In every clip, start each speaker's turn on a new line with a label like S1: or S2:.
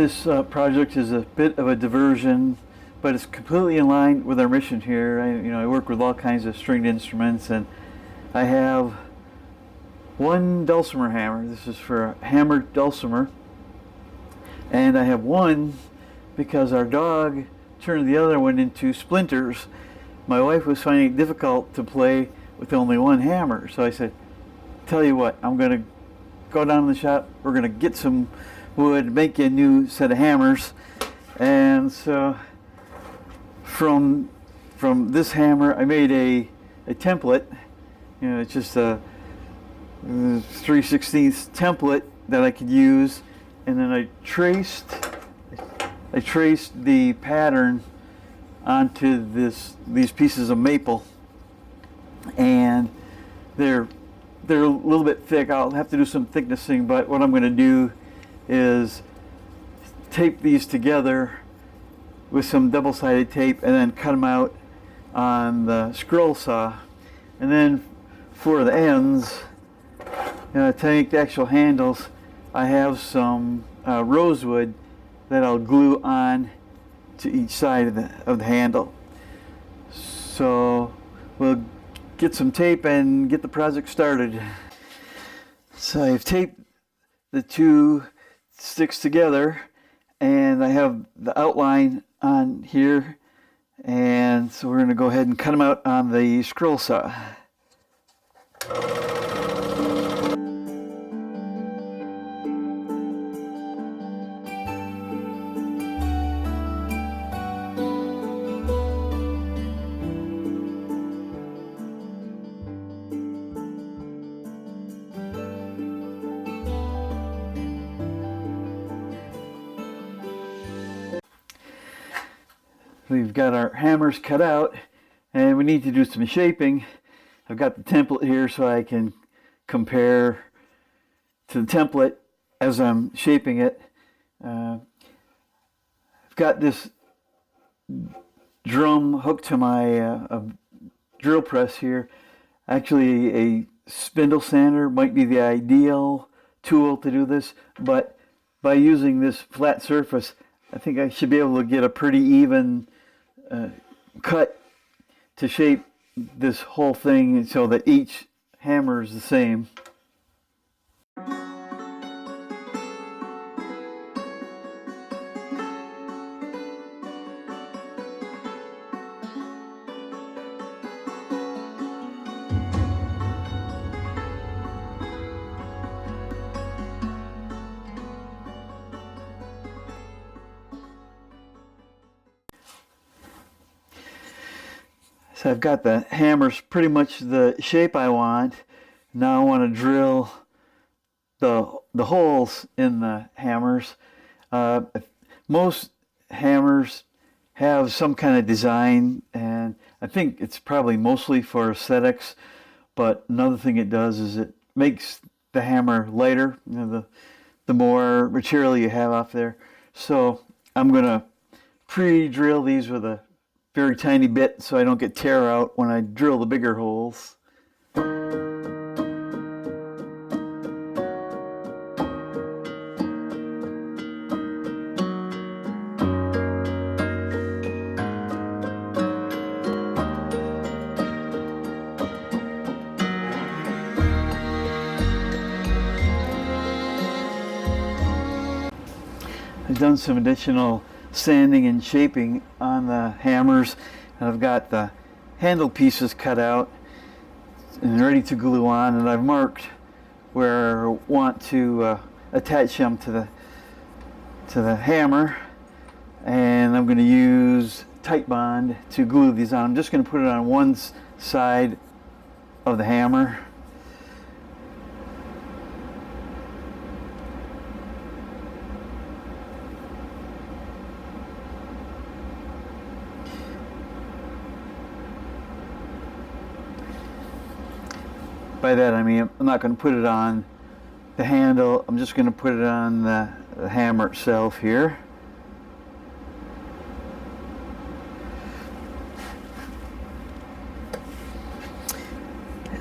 S1: This project is a bit of a diversion, but it's completely in line with our mission here. I work with all kinds of stringed instruments, and I have one Dulcimer hammer. This is for a hammered Dulcimer, and I have one because our dog turned the other one into splinters. My wife was finding it difficult to play with only one hammer, so I said, tell you what, I'm going to go down to the shop, we're going to get some wood, make a new set of hammers. And so from this hammer I made a template. It's just a 3/16 template that I could use, and then I traced the pattern onto these pieces of maple, and they're a little bit thick. I'll have to do some thicknessing, but what I'm going to do is tape these together with some double-sided tape and then cut them out on the scroll saw. And then for the ends, to make the actual handles, I have some rosewood that I'll glue on to each side of the handle. So we'll get some tape and get the project started. So I've taped the two sticks together, and I have the outline on here, and so we're going to go ahead and cut them out on the scroll saw. We've got our hammers cut out, and we need to do some shaping. I've got the template here so I can compare to the template as I'm shaping it. I've got this drum hooked to my drill press here. Actually, a spindle sander might be the ideal tool to do this, but by using this flat surface, I think I should be able to get a pretty even cut to shape this whole thing so that each hammer is the same. So I've got the hammers pretty much the shape I want. Now I want to drill the holes in the hammers. Most hammers have some kind of design, and I think it's probably mostly for aesthetics, but another thing it does is it makes the hammer lighter, the more material you have off there. So I'm going to pre-drill these with a very tiny bit so I don't get tear out when I drill the bigger holes. I've done some additional sanding and shaping on the hammers, and I've got the handle pieces cut out and ready to glue on, and I've marked where I want to attach them to the hammer, and I'm going to use Titebond to glue these on. I'm just going to put it on one side of the hammer. By that I mean I'm not going to put it on the handle, I'm just going to put it on the hammer itself here.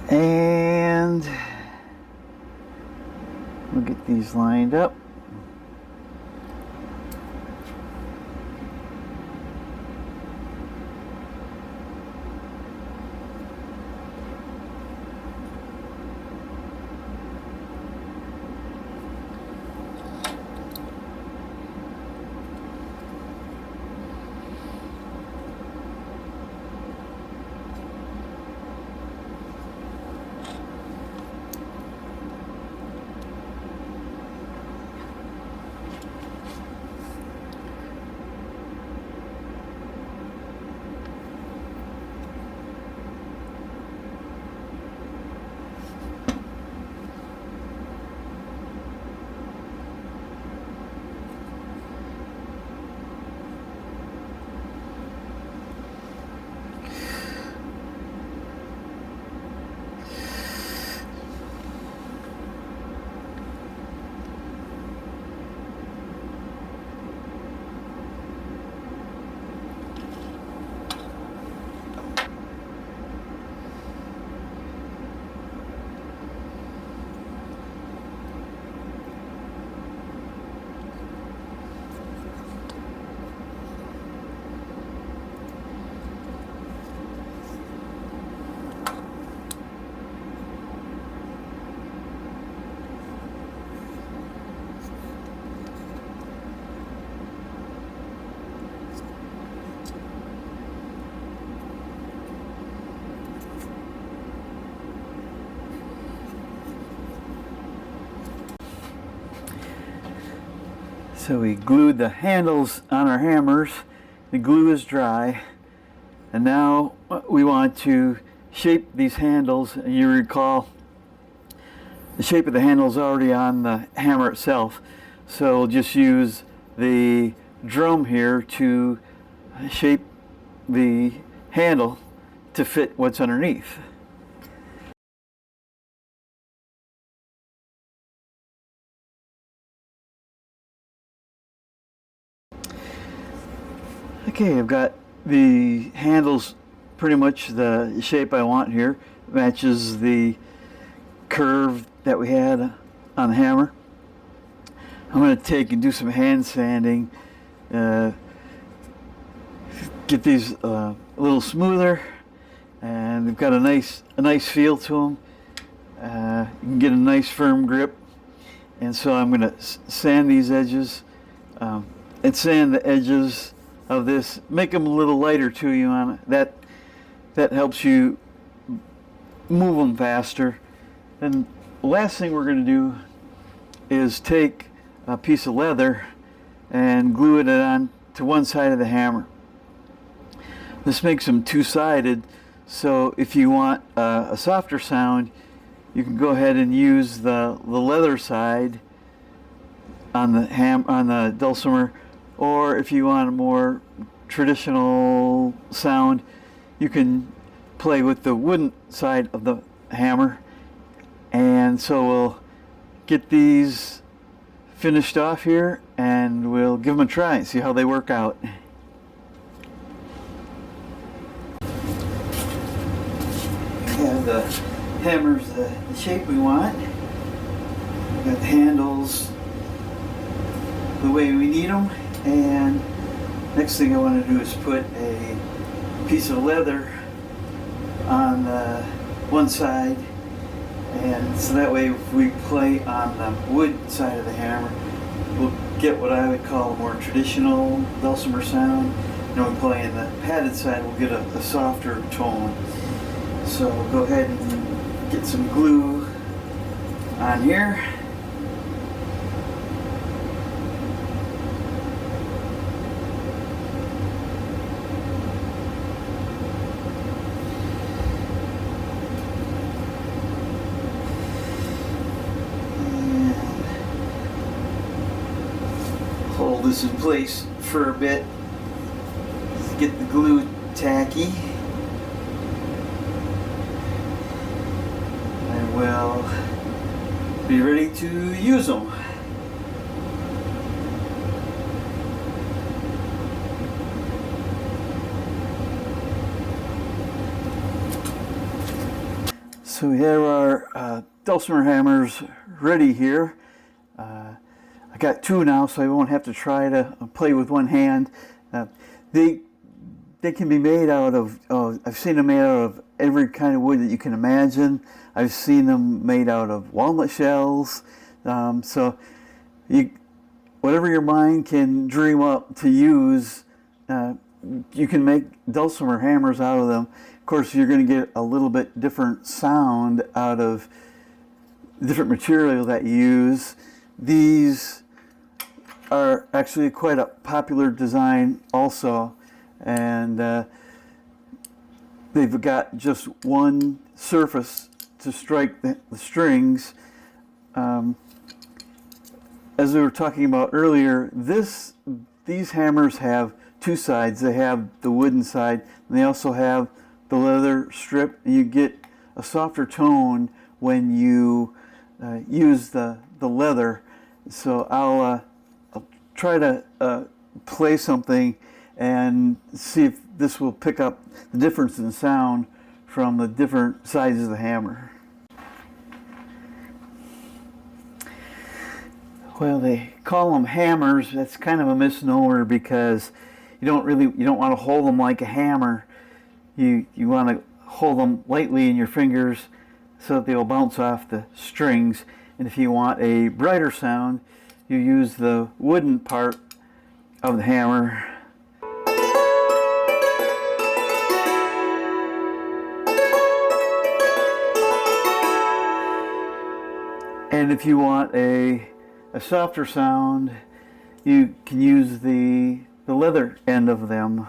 S1: And we'll get these lined up. So we glued the handles on our hammers. The glue is dry. And now we want to shape these handles. You recall the shape of the handle is already on the hammer itself. So we'll just use the drum here to shape the handle to fit what's underneath. Okay, I've got the handles pretty much the shape I want here. It matches the curve that we had on the hammer. I'm going to take and do some hand sanding, get these a little smoother, and they've got a nice feel to them. You can get a nice firm grip, and so I'm going to sand these edges and sand the edges of this, make them a little lighter to you on it. That helps you move them faster. And the last thing we're going to do is take a piece of leather and glue it on to one side of the hammer. This makes them two-sided, so if you want a softer sound, you can go ahead and use the leather side on the Dulcimer, or if you want a more traditional sound, you can play with the wooden side of the hammer. And so we'll get these finished off here and we'll give them a try and see how they work out. We have the hammers the shape we want. We got the handles the way we need them, and next thing I want to do is put a piece of leather on one side, and so that way if we play on the wood side of the hammer, we'll get what I would call a more traditional Dulcimer sound. And when we play in the padded side, we'll get a softer tone. So we'll go ahead and get some glue on here. Hold this in place for a bit. Get the glue tacky. And we'll be ready to use them. So we have our Dulcimer hammers ready here. I got two now, so I won't have to try to play with one hand. They can be made out of, I've seen them made out of every kind of wood that you can imagine. I've seen them made out of walnut shells. So whatever your mind can dream up to use, you can make Dulcimer hammers out of them. Of course, you're going to get a little bit different sound out of different material that you use. These are actually quite a popular design also, and they've got just one surface to strike the strings. As we were talking about earlier, these hammers have two sides. They have the wooden side, and they also have the leather strip. You get a softer tone when you use the leather. So I'll try to play something and see if this will pick up the difference in sound from the different sides of the hammer. Well, they call them hammers. That's kind of a misnomer because you don't want to hold them like a hammer. You want to hold them lightly in your fingers so that they'll bounce off the strings. And if you want a brighter sound, you use the wooden part of the hammer. And if you want a softer sound, you can use the leather end of them